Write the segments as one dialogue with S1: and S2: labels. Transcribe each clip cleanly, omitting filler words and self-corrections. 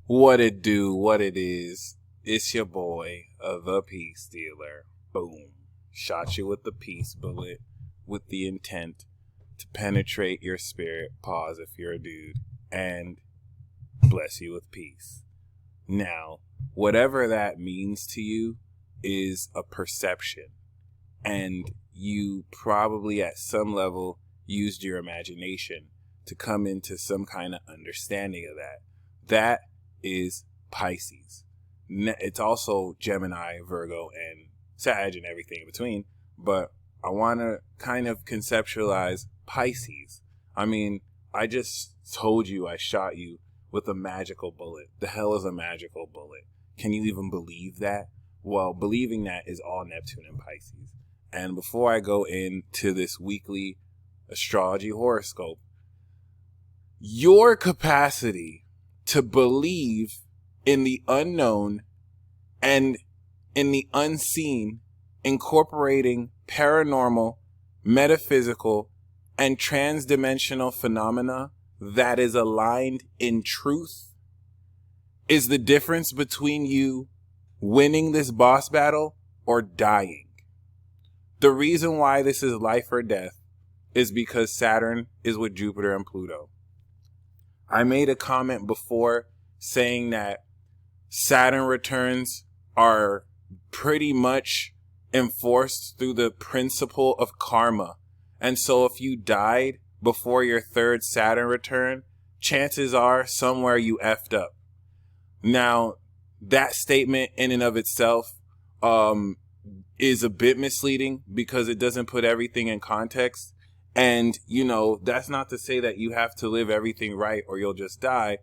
S1: What it do, what it is. It's your boy, the Peace Dealer. Boom. Shot you with the peace bullet with the intent to penetrate your spirit, pause if you're a dude, and bless you with peace. Now, whatever that means to you is a perception. And you probably at some level used your imagination to come into some kind of understanding of that. That is Pisces. It's also Gemini, Virgo, and Sag and everything in between. But I want to kind of conceptualize Pisces. I mean, I just told you I shot you with a magical bullet. The hell is a magical bullet? Can you even believe that? Well, believing that is all Neptune and Pisces. And before I go into this weekly astrology horoscope, your capacity to believe in the unknown and in the unseen, incorporating paranormal, metaphysical, and transdimensional phenomena that is aligned in truth, is the difference between you winning this boss battle or dying. The reason why this is life or death is because Saturn is with Jupiter and Pluto. I made a comment before saying that Saturn returns are pretty much enforced through the principle of karma. And so if you died before your third Saturn return, chances are somewhere you effed up. Now, that statement in and of itself is a bit misleading because it doesn't put everything in context. And, that's not to say that you have to live everything right or you'll just die.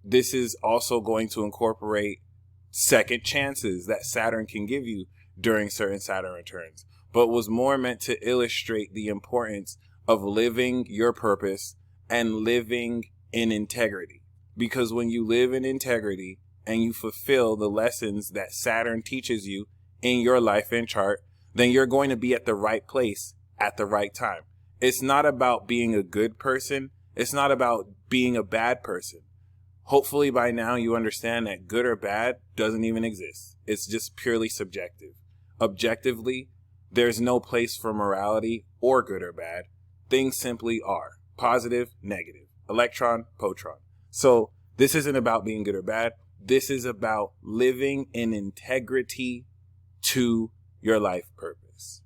S1: This is also going to incorporate second chances that Saturn can give you during certain Saturn returns, but was more meant to illustrate the importance of living your purpose and living in integrity. Because when you live in integrity and you fulfill the lessons that Saturn teaches you in your life and chart, then you're going to be at the right place at the right time. It's not about being a good person. It's not about being a bad person. Hopefully by now you understand that good or bad doesn't even exist. It's just purely subjective. Objectively, there's no place for morality or good or bad. Things simply are. Positive, negative. Electron, protron. So this isn't about being good or bad. This is about living in integrity to your life purpose.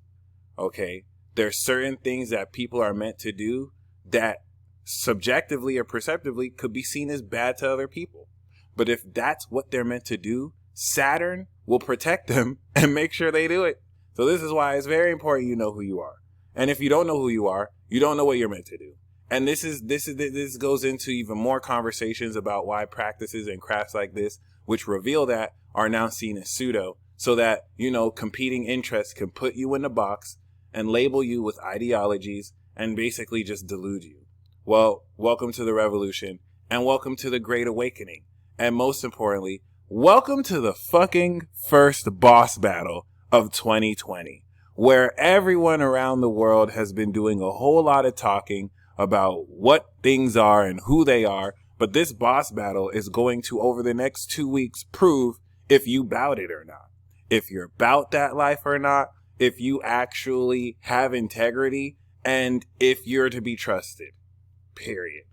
S1: Okay? There's certain things that people are meant to do that subjectively or perceptively could be seen as bad to other people. But if that's what they're meant to do, Saturn will protect them and make sure they do it. So this is why it's very important you know who you are. And if you don't know who you are, you don't know what you're meant to do. And this goes into even more conversations about why practices and crafts like this, which reveal that, are now seen as pseudo, so that, competing interests can put you in a box and label you with ideologies and basically just delude you. Well, welcome to the revolution and welcome to the Great Awakening. And most importantly, welcome to the fucking first boss battle of 2020, where everyone around the world has been doing a whole lot of talking about what things are and who they are. But this boss battle is going to, over the next 2 weeks, prove if you bout it or not, if you're about that life or not, if you actually have integrity, and if you're to be trusted. Period.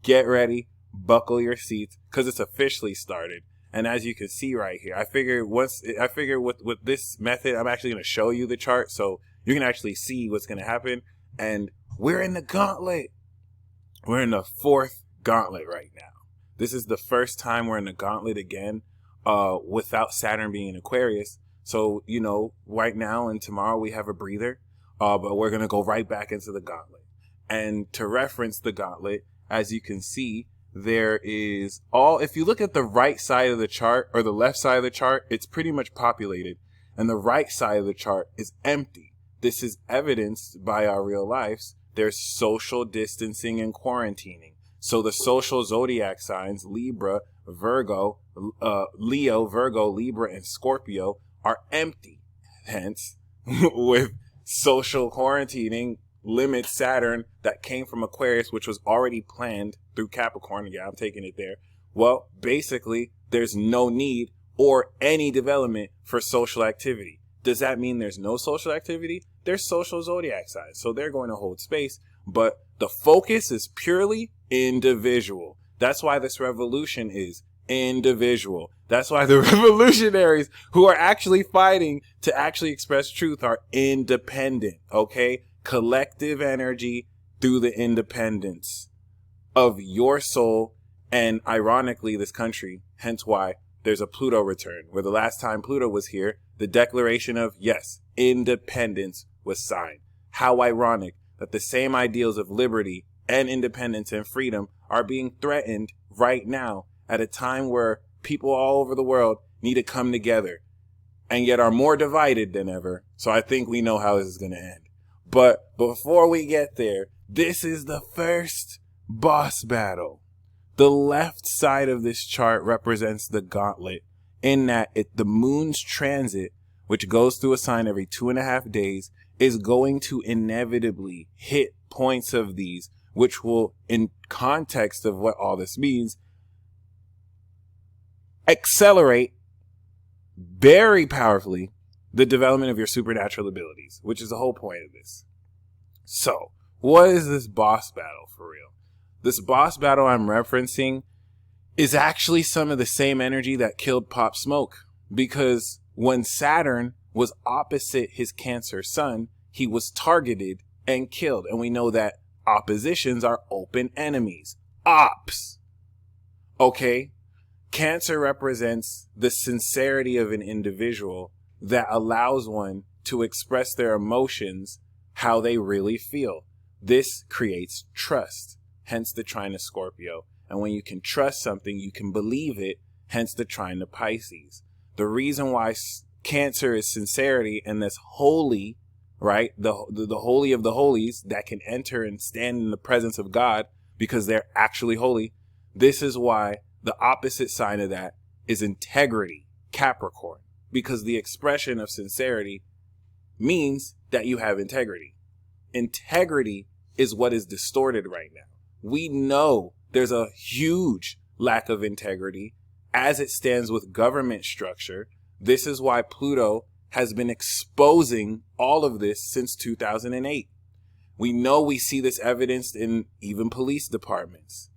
S1: Get ready, buckle your seats, because it's officially started. And as you can see right here, I figure with this method, I'm actually going to show you the chart so you can actually see what's going to happen. And we're in the gauntlet. We're in the fourth gauntlet right now. This is the first time we're in the gauntlet again, without Saturn being in Aquarius. So, right now and tomorrow we have a breather, but we're going to go right back into the gauntlet. And to reference the gauntlet, as you can see, there is if you look at the right side of the chart or the left side of the chart, it's pretty much populated. And the right side of the chart is empty. This is evidenced by our real lives. There's social distancing and quarantining. So the social zodiac signs, Libra, Virgo, Leo, Virgo, Libra, and Scorpio are empty. Hence, with social quarantining, limits Saturn that came from Aquarius, which was already planned through Capricorn. Yeah, I'm taking it there. Well, basically, there's no need or any development for social activity. Does that mean there's no social activity? There's social zodiac signs, so they're going to hold space, but the focus is purely individual. That's why this revolution is individual. That's why the revolutionaries who are actually fighting to actually express truth are independent, okay? Collective energy through the independence of your soul and, ironically, this country. Hence why there's a Pluto return, where the last time Pluto was here, the declaration of, yes, independence was signed. How ironic that the same ideals of liberty and independence and freedom are being threatened right now at a time where people all over the world need to come together and yet are more divided than ever. So I think we know how this is going to end. But before we get there, this is the first boss battle. The left side of this chart represents the gauntlet, in that the moon's transit, which goes through a sign every 2.5 days, is going to inevitably hit points of these, which will, in context of what all this means, accelerate very powerfully the development of your supernatural abilities, which is the whole point of this. So, what is this boss battle for real? This boss battle I'm referencing is actually some of the same energy that killed Pop Smoke, because when Saturn was opposite his Cancer sun, he was targeted and killed. And we know that oppositions are open enemies. Ops. Okay? Cancer represents the sincerity of an individual that allows one to express their emotions how they really feel. This creates trust, hence the trine of Scorpio. And when you can trust something, you can believe it, hence the trine of Pisces. The reason why Cancer is sincerity and that's holy, right? The holy of the holies that can enter and stand in the presence of God because they're actually holy. This is why the opposite sign of that is integrity, Capricorn, because the expression of sincerity means that you have integrity. Integrity is what is distorted right now. We know there's a huge lack of integrity as it stands with government structure. This is why Pluto has been exposing all of this since 2008. We know we see this evidenced in even police departments,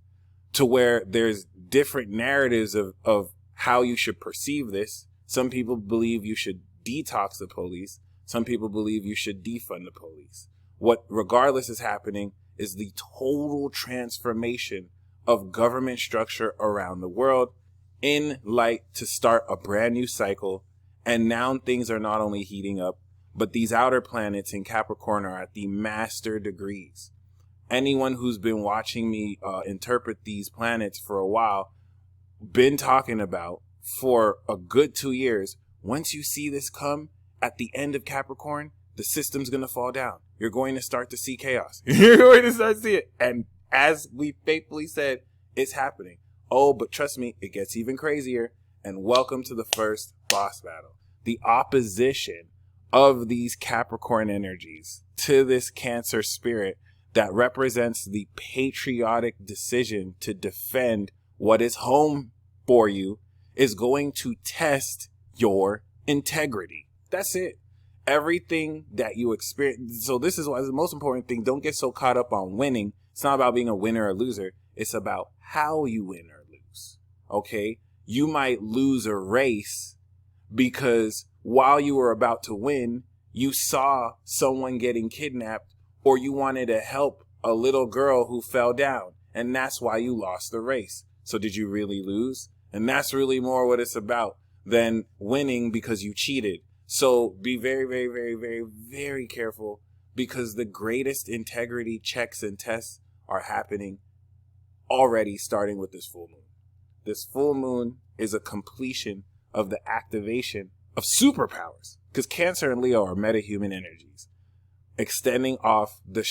S1: to where there's different narratives of how you should perceive this. Some people believe you should detox the police. Some people believe you should defund the police. What regardless is happening is the total transformation of government structure around the world in light to start a brand new cycle. And now things are not only heating up, but these outer planets in Capricorn are at the master degrees. Anyone who's been watching me interpret these planets for a while, been talking about for a good 2 years, once you see this come at the end of Capricorn, the system's going to fall down. You're going to start to see chaos. You're going to start to see it. And as we faithfully said, it's happening. Oh, but trust me, it gets even crazier. And welcome to the first boss battle. The opposition of these Capricorn energies to this Cancer spirit that represents the patriotic decision to defend what is home for you is going to test your integrity. That's it. Everything that you experience. So this is why the most important thing, don't get so caught up on winning. It's not about being a winner or loser. It's about how you win or lose. Okay? You might lose a race because while you were about to win, you saw someone getting kidnapped, or you wanted to help a little girl who fell down, and that's why you lost the race. So did you really lose? And that's really more what it's about than winning because you cheated. So be very, very, very, very, very careful, because the greatest integrity checks and tests are happening already, starting with this full moon. This full moon is a completion of the activation of superpowers, because Cancer and Leo are metahuman energies, extending off the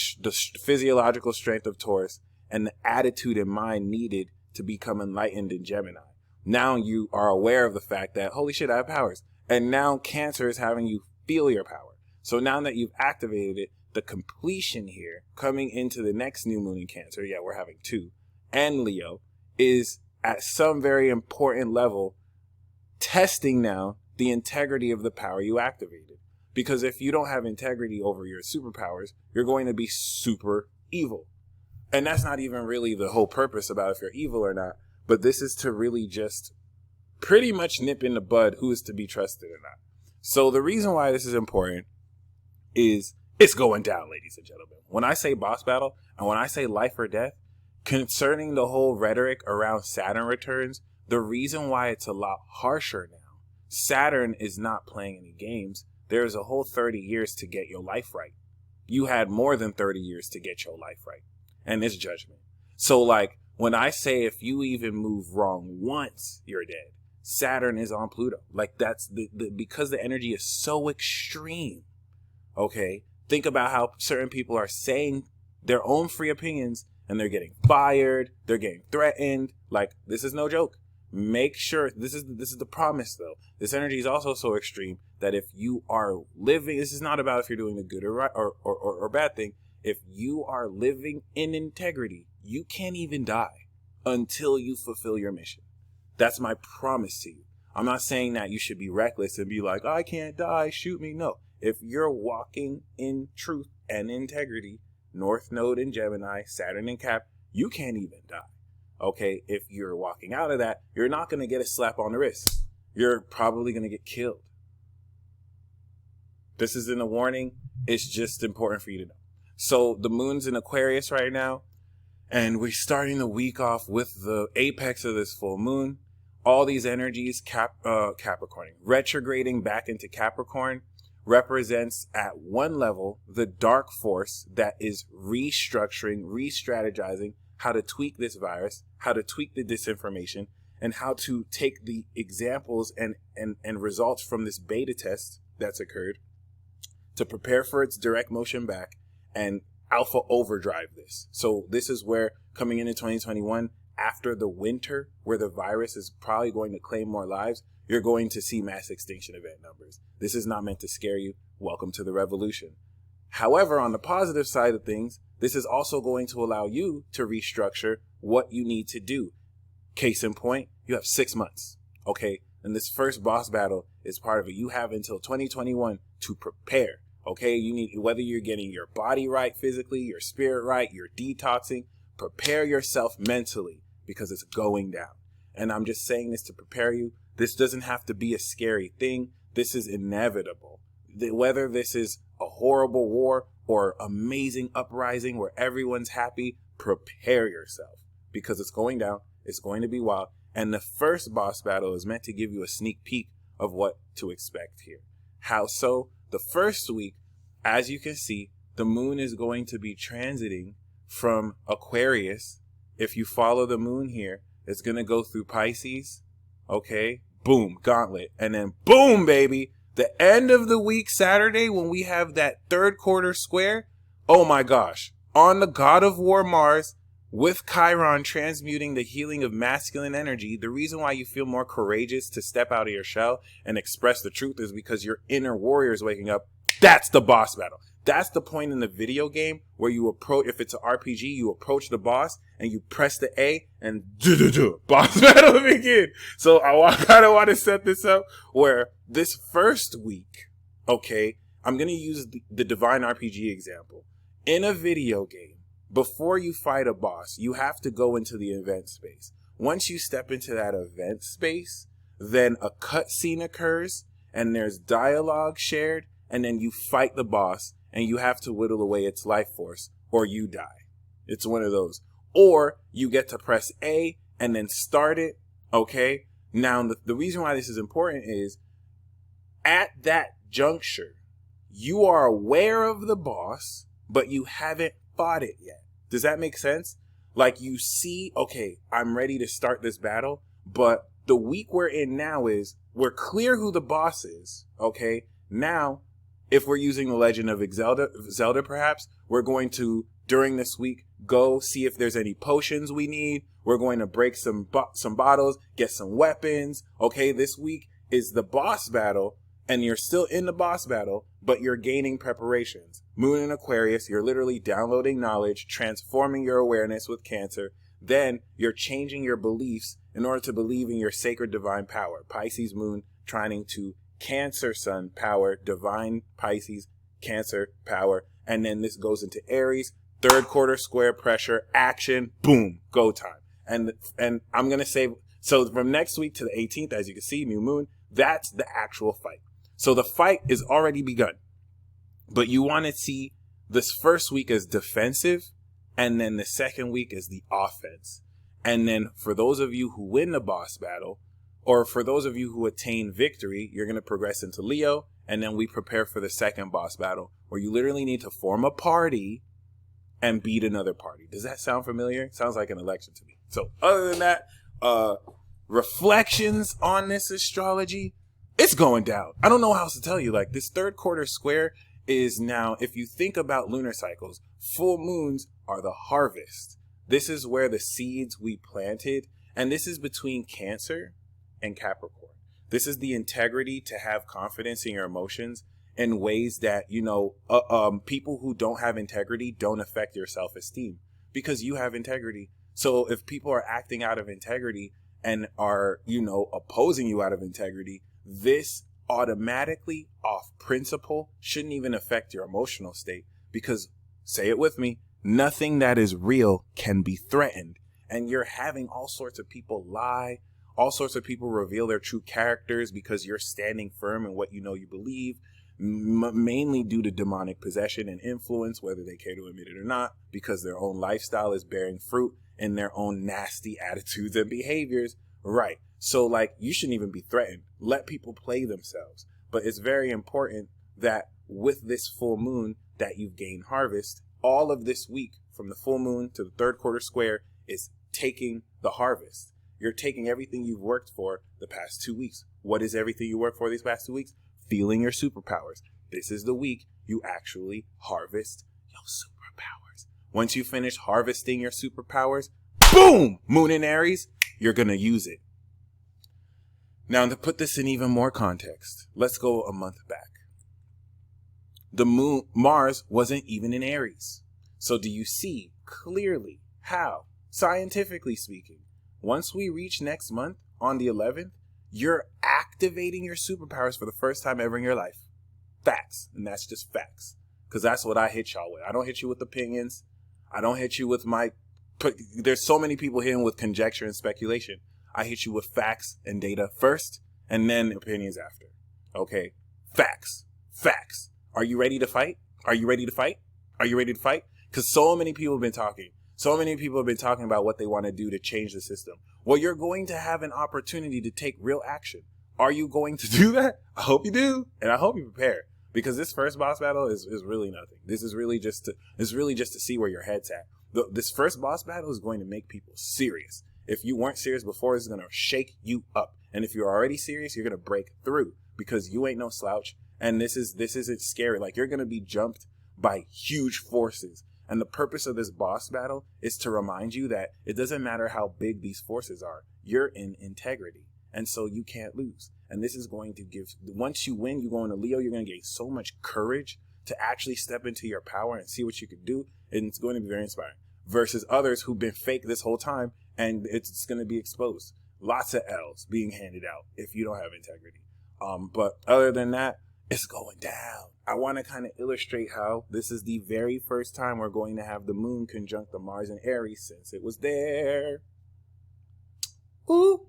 S1: physiological strength of Taurus and the attitude and mind needed to become enlightened in Gemini. Now you are aware of the fact that, holy shit, I have powers. And now Cancer is having you feel your power. So now that you've activated it, the completion here, coming into the next new moon in Cancer, yeah, we're having two, and Leo, is at some very important level, testing now the integrity of the power you activated. Because if you don't have integrity over your superpowers, you're going to be super evil. And that's not even really the whole purpose about if you're evil or not. But this is to really just pretty much nip in the bud who is to be trusted or not. So the reason why this is important is it's going down, ladies and gentlemen. When I say boss battle and when I say life or death, concerning the whole rhetoric around Saturn returns, the reason why it's a lot harsher now, Saturn is not playing any games. There's a whole 30 years to get your life right. You had more than 30 years to get your life right. And it's judgment. So like when I say if you even move wrong once, you're dead. Saturn is on Pluto. Like that's because the energy is so extreme. Okay. Think about how certain people are saying their own free opinions and they're getting fired. They're getting threatened. Like this is no joke. Make sure this is the promise though. This energy is also so extreme that if you are living, this is not about if you're doing a good or right or bad thing. If you are living in integrity, you can't even die until you fulfill your mission. That's my promise to you. I'm not saying that you should be reckless and be like, I can't die, shoot me. No. If you're walking in truth and integrity, North Node in Gemini, Saturn in Cap, you can't even die. Okay, if you're walking out of that, you're not going to get a slap on the wrist. You're probably going to get killed. This isn't a warning. It's just important for you to know. So the moon's in Aquarius right now, and we're starting the week off with the apex of this full moon. All these energies, Capricorn, retrograding back into Capricorn, represents at one level the dark force that is restructuring, re-strategizing how to tweak this virus, how to tweak the disinformation, and how to take the examples and results from this beta test that's occurred to prepare for its direct motion back and alpha overdrive this. So this is where coming into 2021, after the winter, where the virus is probably going to claim more lives, you're going to see mass extinction event numbers. This is not meant to scare you. Welcome to the revolution. However, on the positive side of things, this is also going to allow you to restructure what you need to do. Case in point, you have 6 months, okay? And this first boss battle is part of it. You have until 2021 to prepare, okay? You need, whether you're getting your body right physically, your spirit right, you're detoxing, prepare yourself mentally because it's going down. And I'm just saying this to prepare you. This doesn't have to be a scary thing. This is inevitable. Whether this is a horrible war or amazing uprising where everyone's happy, prepare yourself because it's going down. It's going to be wild. And the first boss battle is meant to give you a sneak peek of what to expect here. How so? The first week, as you can see, the moon is going to be transiting from Aquarius. If you follow the moon here, it's going to go through Pisces. Okay, boom, gauntlet. And then boom, baby. The end of the week, Saturday, when we have that third quarter square, oh my gosh, on the God of War Mars, with Chiron transmuting the healing of masculine energy, the reason why you feel more courageous to step out of your shell and express the truth is because your inner warrior is waking up. That's the boss battle. That's the point in the video game where you approach, if it's an RPG, you approach the boss and you press the A and boss battle begin. So I kind of want to set this up where this first week, okay, I'm going to use the Divine RPG example. In a video game, before you fight a boss, you have to go into the event space. Once you step into that event space, then a cutscene occurs and there's dialogue shared, and then you fight the boss and you have to whittle away its life force or you die. It's one of those. Or you get to press A and then start it, okay? Now, the reason why this is important is at that juncture, you are aware of the boss, but you haven't fought it yet. Does that make sense? Like you see, okay, I'm ready to start this battle, but the week we're in now is we're clear who the boss is, okay? Now, if we're using the Legend of Zelda perhaps, we're going to, during this week, go see if there's any potions we need. We're going to break some bottles, get some weapons. Okay, this week is the boss battle, and you're still in the boss battle, but you're gaining preparations. Moon in Aquarius, you're literally downloading knowledge, transforming your awareness with Cancer. Then you're changing your beliefs in order to believe in your sacred divine power. Pisces moon trining to Cancer sun power, divine Pisces, Cancer power. And then this goes into Aries, third quarter square pressure, action, boom, go time. And I'm going to say, so from next week to the 18th, as you can see, new moon, that's the actual fight. So the fight is already begun. But you want to see this first week as defensive, and then the second week as the offense. And then for those of you who win the boss battle, or for those of you who attain victory, you're going to progress into Leo, and then we prepare for the second boss battle, where you literally need to form a party and beat another party. Does that sound familiar? Sounds like an election to me. So other than that, reflections on this astrology, it's going down. I don't know how else to tell you. Like, this third quarter square is now, if you think about lunar cycles, full moons are the harvest. This is where the seeds we planted, and this is between Cancer and Capricorn. This is the integrity to have confidence in your emotions in ways that, people who don't have integrity don't affect your self-esteem because you have integrity. So if people are acting out of integrity and are, opposing you out of integrity, this automatically, off principle, shouldn't even affect your emotional state because, say it with me, nothing that is real can be threatened. And you're having all sorts of people lie, all sorts of people reveal their true characters because you're standing firm in what you believe, mainly due to demonic possession and influence, whether they care to admit it or not, because their own lifestyle is bearing fruit in their own nasty attitudes and behaviors. Right. So, you shouldn't even be threatened. Let people play themselves. But it's very important that with this full moon that you've gained harvest, all of this week from the full moon to the third quarter square is taking the harvest. You're taking everything you've worked for the past 2 weeks. What is everything you worked for these past 2 weeks? Feeling your superpowers. This is the week you actually harvest your superpowers. Once you finish harvesting your superpowers, boom, moon in Aries, you're going to use it. Now, to put this in even more context, let's go a month back. The moon, Mars wasn't even in Aries. So do you see clearly how, scientifically speaking, once we reach next month on the 11th, you're activating your superpowers for the first time ever in your life. Facts. And that's just facts. Because that's what I hit y'all with. I don't hit you with opinions. I don't hit you with there's so many people hitting with conjecture and speculation. I hit you with facts and data first, and then opinions after. Okay? Facts. Facts. Are you ready to fight? Are you ready to fight? Are you ready to fight? Because so many people have been talking. So many people have been talking about what they want to do to change the system. Well, you're going to have an opportunity to take real action. Are you going to do that? I hope you do. And I hope you prepare. Because this first boss battle is really nothing. This is really just to see where your head's at. This first boss battle is going to make people serious. If you weren't serious before, it's going to shake you up. And if you're already serious, you're going to break through because you ain't no slouch. And this isn't scary. You're going to be jumped by huge forces. And the purpose of this boss battle is to remind you that it doesn't matter how big these forces are. You're in integrity. And so you can't lose. And this is going to once you win, you go into Leo, you're going to gain so much courage to actually step into your power and see what you can do. And it's going to be very inspiring. Versus others who've been fake this whole time, and it's going to be exposed. Lots of L's being handed out if you don't have integrity. But other than that, it's going down. I want to kind of illustrate how this is the very first time we're going to have the moon conjunct the Mars in Aries since it was there. Ooh.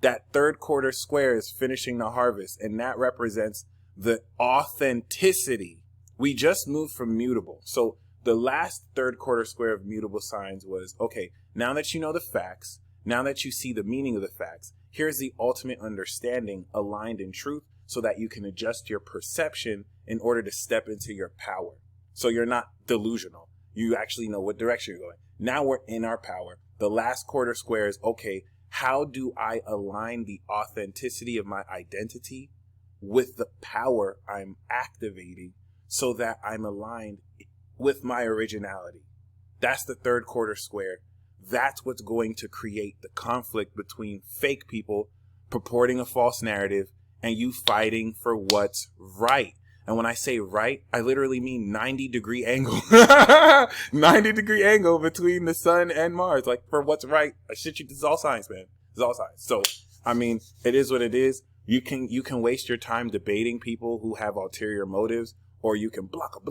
S1: That third quarter square is finishing the harvest, and that represents the authenticity. We just moved from mutable. So the last third quarter square of mutable signs was, okay, now that you know the facts, now that you see the meaning of the facts, here's the ultimate understanding aligned in truth so that you can adjust your perception in order to step into your power. So you're not delusional. You actually know what direction you're going. Now we're in our power. The last quarter square is, okay, how do I align the authenticity of my identity with the power I'm activating so that I'm aligned with my originality? That's the third quarter square. That's what's going to create the conflict between fake people purporting a false narrative and you fighting for what's right. And when I say right, I literally mean 90-degree angle. 90-degree angle between the sun and Mars. For what's right. I shit you, this is all science, man. It's all signs. So, I mean, it is what it is. You can waste your time debating people who have ulterior motives, or you can block a,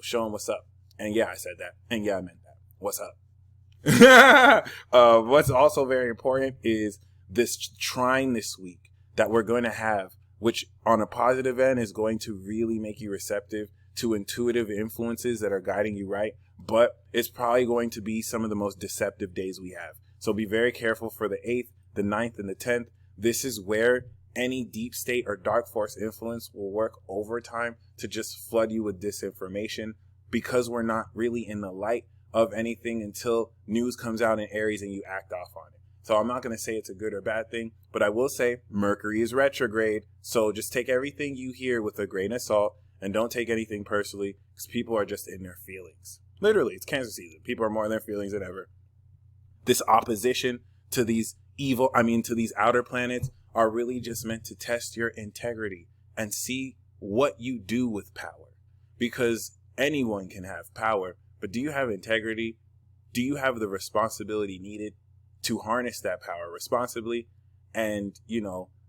S1: show them what's up. And yeah, I said that. And yeah, I meant that. What's up? What's also very important is this trine this week that we're going to have, which on a positive end is going to really make you receptive to intuitive influences that are guiding you right. But it's probably going to be some of the most deceptive days we have. So be very careful for the 8th, the 9th, and the 10th. This is where any deep state or dark force influence will work overtime to just flood you with disinformation, because we're not really in the light of anything until news comes out in Aries and you act off on it. So I'm not going to say it's a good or bad thing, but I will say Mercury is retrograde. So just take everything you hear with a grain of salt and don't take anything personally, because people are just in their feelings. Literally, it's Cancer season. People are more in their feelings than ever. This opposition to these to these outer planets are really just meant to test your integrity and see what you do with power. Because anyone can have power, but do you have integrity? Do you have the responsibility needed to harness that power responsibly? And,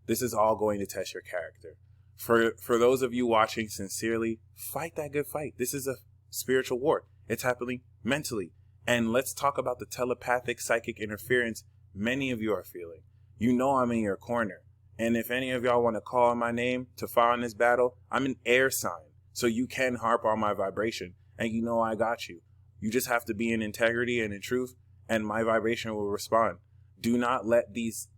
S1: this is all going to test your character. For those of you watching sincerely, fight that good fight. This is a spiritual war. It's happening mentally. And let's talk about the telepathic psychic interference many of you are feeling. I'm in your corner. And if any of y'all want to call my name to fight in this battle, I'm an air sign. So you can harp on my vibration. And I got you. You just have to be in integrity and in truth, and my vibration will respond. Do not let these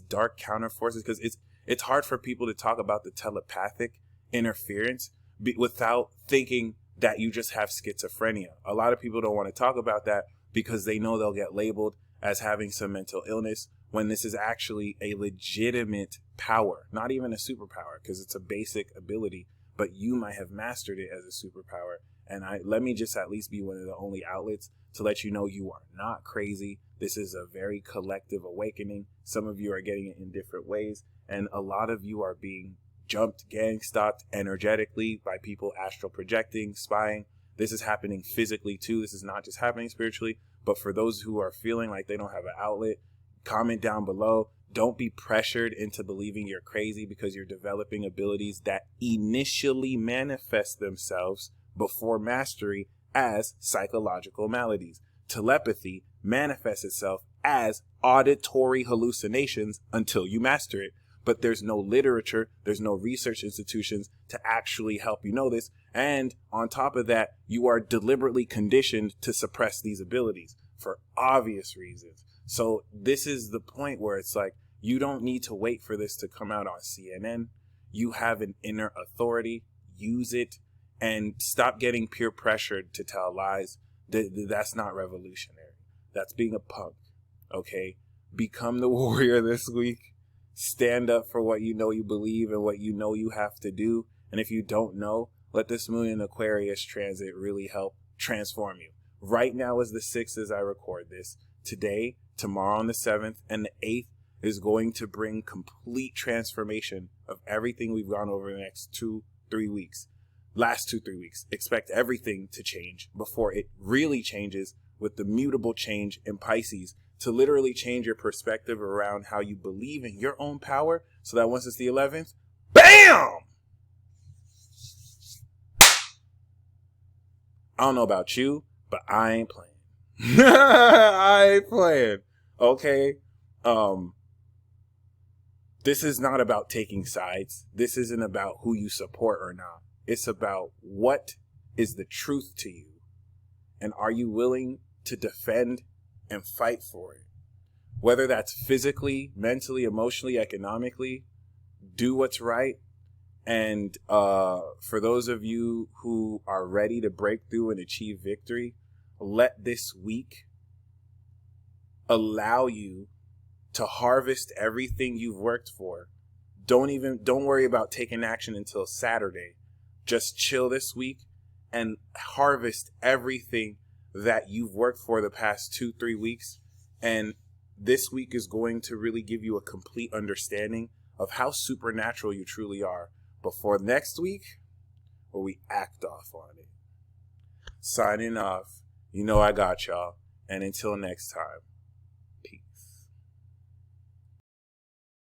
S1: dark counter forces, because it's hard for people to talk about the telepathic interference without thinking that you just have schizophrenia. A lot of people don't want to talk about that because they know they'll get labeled as having some mental illness, when this is actually a legitimate power, not even a superpower, because it's a basic ability, but you might have mastered it as a superpower. And let me just at least be one of the only outlets to let you know you are not crazy. This is a very collective awakening. Some of you are getting it in different ways, and a lot of you are being jumped, gang stalked energetically by people astral projecting, spying. This is happening physically too. This is not just happening spiritually. But for those who are feeling like they don't have an outlet, comment down below. Don't be pressured into believing you're crazy, because you're developing abilities that initially manifest themselves before mastery as psychological maladies. Telepathy manifests itself as auditory hallucinations until you master it. But there's no literature, there's no research institutions to actually help you know this. And on top of that, you are deliberately conditioned to suppress these abilities for obvious reasons. So this is the point where it's like, you don't need to wait for this to come out on CNN. You have an inner authority. Use it, and stop getting peer pressured to tell lies. That's not revolutionary. That's being a punk. Okay? Become the warrior this week. Stand up for what you know you believe and what you know you have to do. And if you don't know, let this moon in Aquarius transit really help transform you. Right now is the 6th as I record this. Today, tomorrow on the 7th, and the 8th is going to bring complete transformation of everything we've gone over the next 2-3 weeks. Last 2-3 weeks. Expect everything to change before it really changes, with the mutable change in Pisces, to literally change your perspective around how you believe in your own power, so that once it's the 11th, BAM! I don't know about you, but I ain't playing. I ain't playing. Okay? This is not about taking sides. This isn't about who you support or not. It's about what is the truth to you. And are you willing to defend and fight for it? Whether that's physically, mentally, emotionally, economically, do what's right. And for those of you who are ready to break through and achieve victory, let this week allow you to harvest everything you've worked for. Don't worry about taking action until Saturday. Just chill this week and harvest everything that you've worked for the past 2-3 weeks. And this week is going to really give you a complete understanding of how supernatural you truly are, before next week, where we act off on it. Signing off. You know I got y'all. And until next time.